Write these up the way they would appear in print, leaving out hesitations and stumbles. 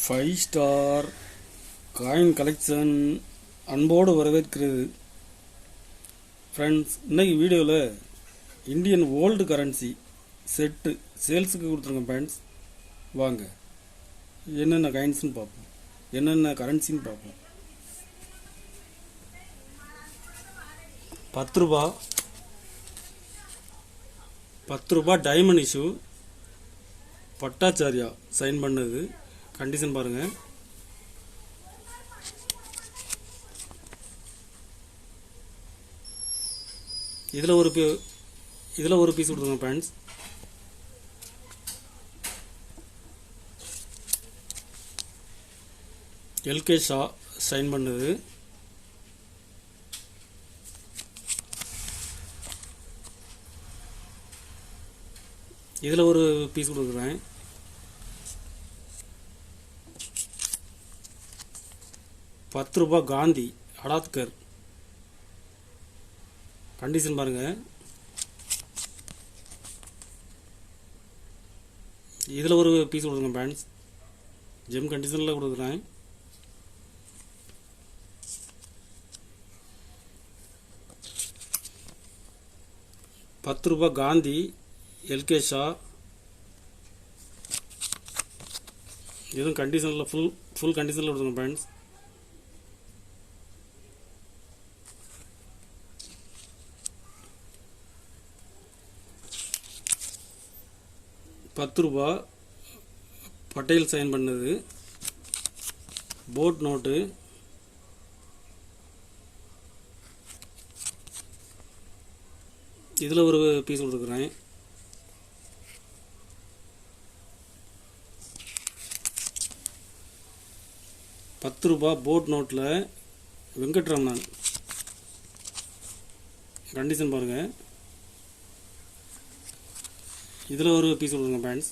Five star coin collection அன்போடு வரவேற்கிறது. Friends, இன்னைக்கு வீடியோவில் இந்தியன் ஓல்டு கரன்சி செட்டு சேல்ஸுக்கு கொடுத்துருங்க. ஃப்ரெண்ட்ஸ், வாங்க என்னென்ன காயின்ஸ்னு பார்ப்போம், என்னென்ன கரன்சின்னு பார்ப்போம். 10 ரூபா டைமண்ட் இஷ்யூ பட்டாச்சாரியா சைன் பண்ணது. கண்டிஷன் பாருங்க. இதில் ஒரு பீஸ் கொடுத்துருங்க ஃப்ரெண்ட்ஸ். எல்கே ஷா சைன் பண்ணது. இதில் ஒரு பீஸ் கொடுக்குறேன். ₹10 காந்தி அடாத்கர். கண்டிஷன் பாருங்க. இதில் ஒரு பீஸ் கொடுக்குறேன் ஃப்ரெண்ட்ஸ். ஜெம் கண்டிஷனில் கொடுக்குறேன். ₹10 காந்தி எல்கே ஷா. இதுவும் கண்டிஷனில் ஃபுல் கண்டிஷனில் கொடுத்துருங்க ஃப்ரெண்ட்ஸ். ₹10 பட்டேல் சைன் பண்ணது. Boat note. இதில் ஒரு பீஸ் கொடுத்துருக்குறேன். ₹10 போட் நோட்டில் வெங்கட்ரமணன். கண்டிஷன் பாருங்கள். இதில் ஒரு பீஸ் கொடுங்க ஃப்ரெண்ட்ஸ்.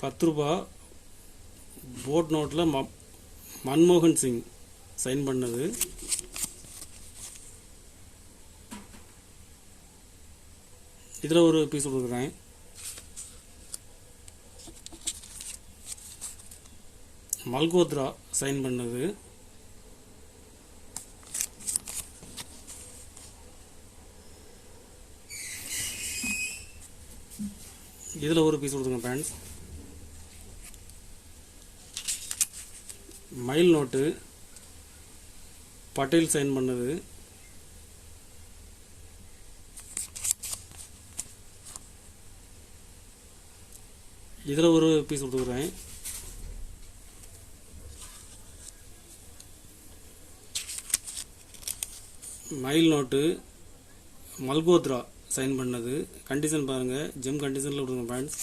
₹10 போட் நோட்டில் மன்மோகன் சிங் சைன் பண்ணது. இதில் ஒரு பீஸ் கொடுக்குறேன். மல்கோத்ரா சைன் பண்ணது. இதில் ஒரு பீஸ் கொடுத்துருங்க ஃப்ரெண்ட்ஸ். மைல் நோட்டு பட்டேல் சைன் பண்ணது. இதில் ஒரு பீஸ் கொடுத்துருக்குறேன். மைல் நோட்டு மல்கோத்ரா சைன் பண்ணது. கண்டிஷன் பாருங்கள். ஜெம் கண்டிஷனில் கொடுங்க ஃப்ரெண்ட்ஸ்.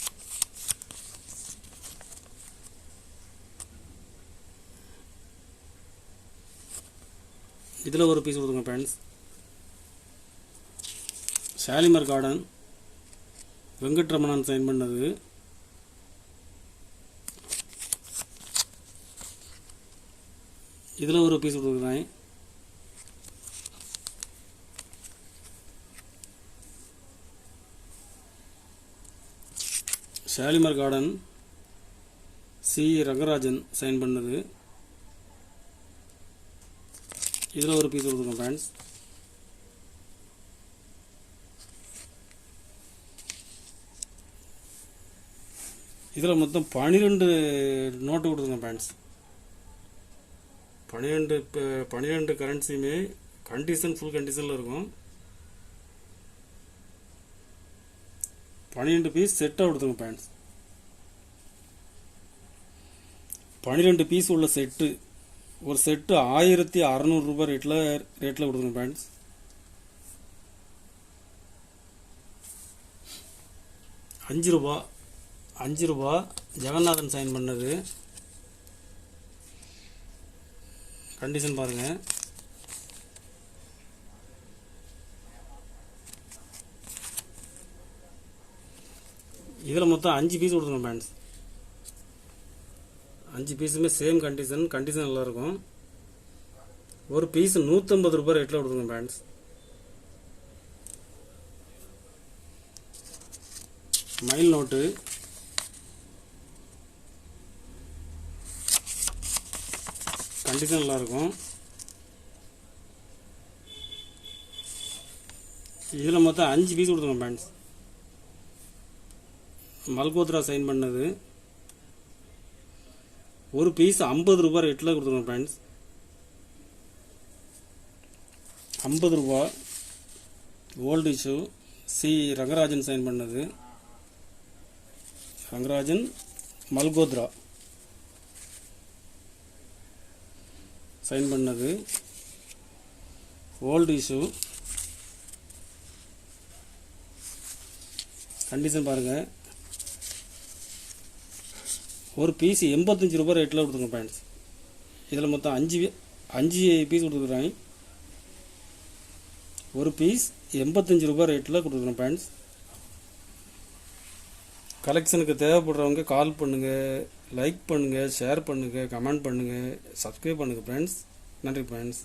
இதில் ஒரு பீஸ் கொடுங்க friends. Shalimar garden Venkataramanan sign பண்ணது. இதில் ஒரு பீஸ் கொடுக்குறேன். Shalimar garden C Rangarajan sign பண்ணது. இதில் ஒரு பீஸ் கொடுக்குறேன் ஃப்ரெண்ட்ஸ். இதில் மொத்தம் 12 நோட்டு கொடுத்துருங்க ஃப்ரெண்ட்ஸ். 12 கரன்சியுமே கண்டிஷன் ஃபுல் கண்டிஷனில் இருக்கும். 12 பீஸ் செட்டாக கொடுத்துங்க ஃப்ரெண்ட்ஸ். 12 பீஸ் உள்ள செட்டு. ஒரு செட்டு ₹1600 ரேட்டில் கொடுத்துங்க ஃப்ரெண்ட்ஸ். ₹5 ஜெகநாதன் சைன் பண்ணது. கண்டிஷன் பாருங்க. இதில் மொத்தம் 5 பீஸ் கொடுத்துருங்க ஃப்ரெண்ட்ஸ். 5 பீஸுமே சேம் கண்டிஷன் நல்லா இருக்கும். ஒரு பீஸ் 150 ரூபாய் ரேட்டில் கொடுத்துருங்க ஃப்ரெண்ட்ஸ். மைல் நோட்டு கண்டிஷன் நல்லாயிருக்கும். இதில் மொத்தம் 5 பீஸ் கொடுத்துருங்க ஃப்ரெண்ட்ஸ். மல்கோத்ரா சைன் பண்ணது. ஒரு பீஸ் 50 ரூபாய் ரேட்டில் கொடுத்துருங்க ஃப்ரெண்ட்ஸ். 50 ரூபா. Old issue C Rangarajan sign பண்ணது. ரங்கராஜன் மல்கோத்ரா சைன் பண்ணது. ஓல்டு இஷ்யூ கண்டிஷன் பாருங்கள். ஒரு பீஸ் 85 ரூபாய் ரேட்டில் கொடுத்துருங்க ஃப்ரெண்ட்ஸ். இதில் மொத்தம் 5 பீஸ் கொடுத்துருக்குறாங்க. ஒரு பீஸ் 85 ரூபாய் ரேட்டில் கொடுத்துருக்குறோம் ஃப்ரெண்ட்ஸ். கலெக்ஷனுக்கு தேவைப்படுறவங்க கால் பண்ணுங்கள், லைக் பண்ணுங்கள், ஷேர் பண்ணுங்கள், கமெண்ட் பண்ணுங்கள், சப்ஸ்கிரைப் பண்ணுங்கள் ஃப்ரெண்ட்ஸ். நன்றி ஃப்ரெண்ட்ஸ்.